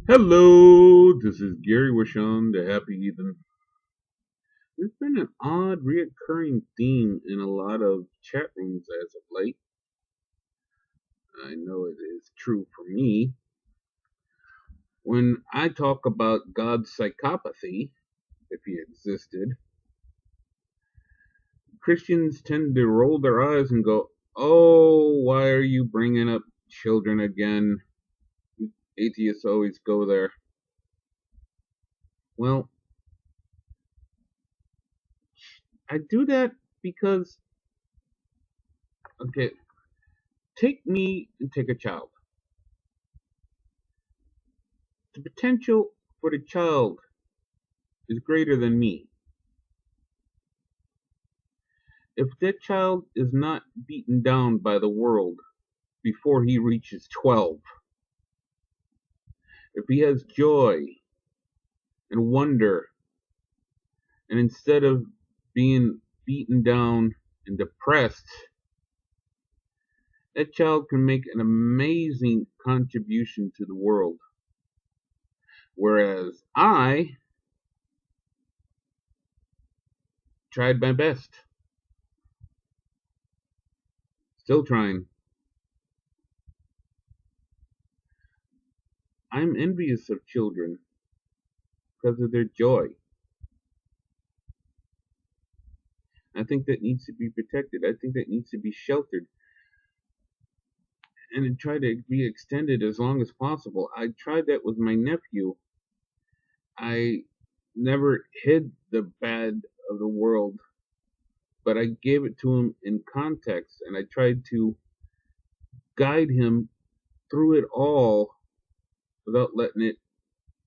Hello, this is Gary Wishon, the Happy Heathen. There's been an odd, reoccurring theme in a lot of chat rooms as of late. I know it is true for me. When I talk about God's psychopathy, if he existed, Christians tend to roll their eyes and go, "Oh, why are you bringing up children again? Atheists always go there." Well, I do that because, okay, take me and take a child. The potential for the child is greater than me. If that child is not beaten down by the world before he reaches 12, if he has joy and wonder, and instead of being beaten down and depressed, that child can make an amazing contribution to the world. Whereas I tried my best, still trying. I'm envious of children because of their joy. I think that needs to be protected. I think that needs to be sheltered and try to be extended as long as possible. I tried that with my nephew. I never hid the bad of the world, but I gave it to him in context, and I tried to guide him through it all without letting it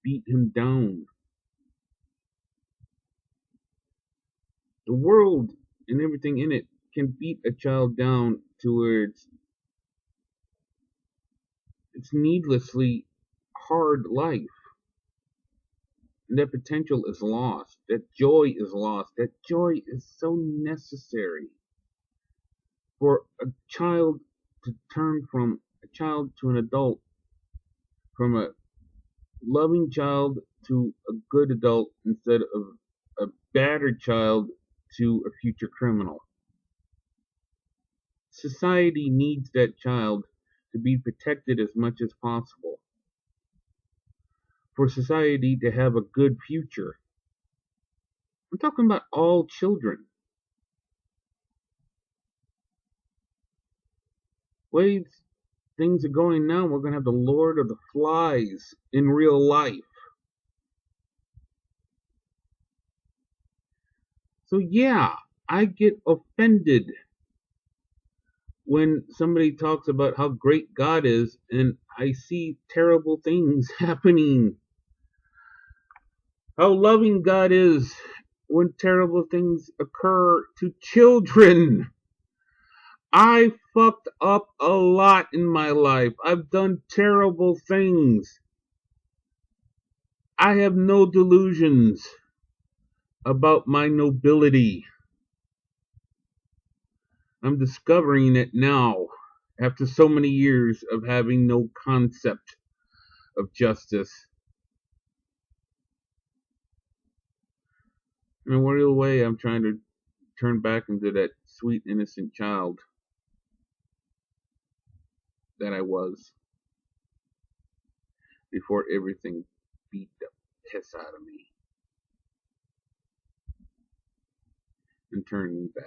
beat him down. The world and everything in it can beat a child down to where it's needlessly hard life. And that potential is lost. That joy is lost. That joy is so necessary for a child to turn from a child to an adult, from a loving child to a good adult, instead of a battered child to a future criminal. Society needs that child to be protected as much as possible, for society to have a good future. I'm talking about all children. Ways things are going now, we're going to have the Lord of the Flies in real life. So, yeah, I get offended when somebody talks about how great God is and I see terrible things happening. How loving God is when terrible things occur to children. I fucked up a lot in my life. I've done terrible things. I have no delusions about my nobility. I'm discovering it now after so many years of having no concept of justice. In a real way, I'm trying to turn back into that sweet, innocent child that I was before everything beat the piss out of me and turned me bad.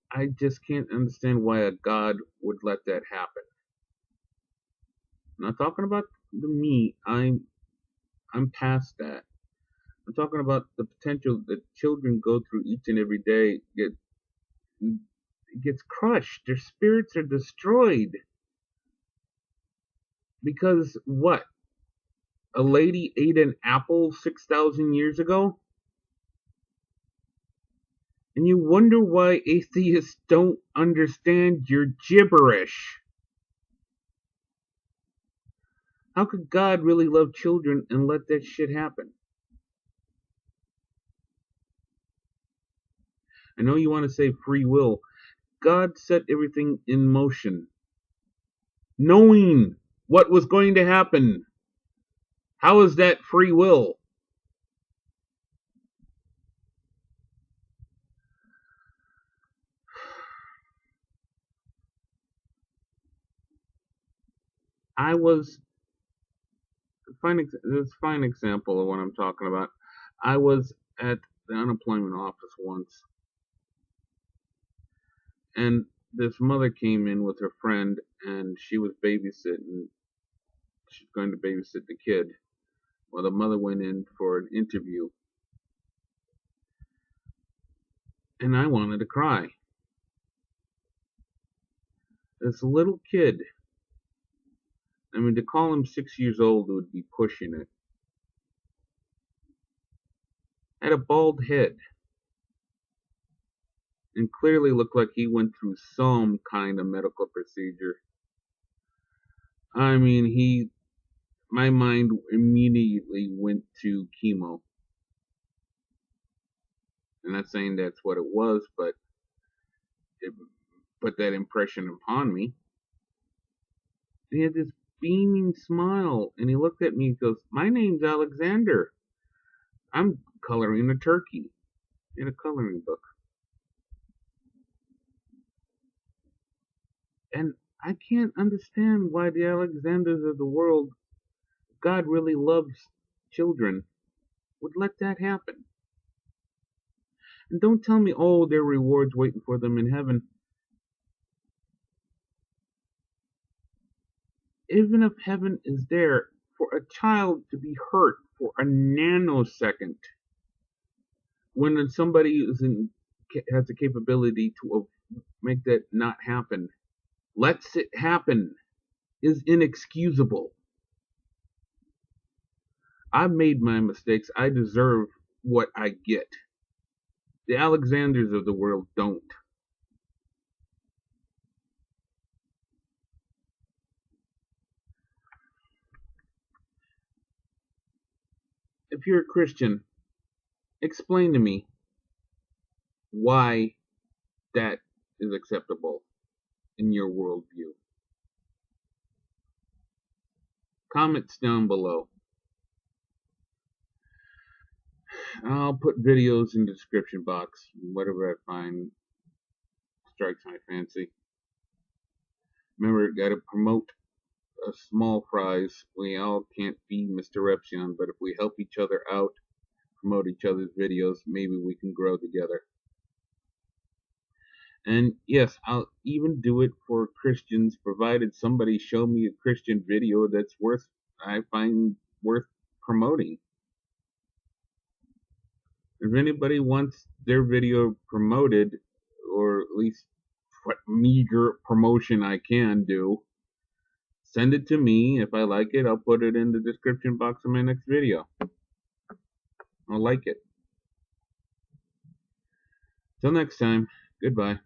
I just can't understand why a God would let that happen. I'm not talking about the me. I'm past that. I'm talking about the potential that children go through each and every day. It gets crushed. Their spirits are destroyed because what? A lady ate an apple 6,000 years ago? And you wonder why atheists don't understand your gibberish. How could God really love children and let that shit happen? I know you want to say free will. God set everything in motion, knowing what was going to happen. How is that free will? I was this fine example of what I'm talking about. I was at the unemployment office once, and this mother came in with her friend, and she was babysitting. She's going to babysit the kid. Well, the mother went in for an interview, and I wanted to cry. This little kid, I mean, to call him 6 years old would be pushing it, had a bald head, and clearly looked like he went through some kind of medical procedure. I mean, my mind immediately went to chemo. I'm not saying that's what it was, but it put that impression upon me. He had this beaming smile, and he looked at me and goes, "My name's Alexander. I'm coloring a turkey in a coloring book." And I can't understand why the Alexanders of the world, God really loves children, would let that happen. And don't tell me, oh, there are rewards waiting for them in heaven. Even if heaven is there, for a child to be hurt for a nanosecond, when somebody has the capability to make that not happen, lets it happen, is inexcusable. I've made my mistakes. I deserve what I get. The Alexanders of the world don't. If you're a Christian, explain to me why that is acceptable in your worldview. Comments down below. I'll put videos in the description box, whatever I find strikes my fancy. Remember, gotta promote a small fries. We all can't be Mr. Epsilon, but if we help each other out, promote each other's videos, maybe we can grow together. And yes, I'll even do it for Christians, provided somebody show me a Christian video that's I find worth promoting. If anybody wants their video promoted, or at least what meager promotion I can do, send it to me. If I like it, I'll put it in the description box of my next video. I'll like it. Till next time, goodbye.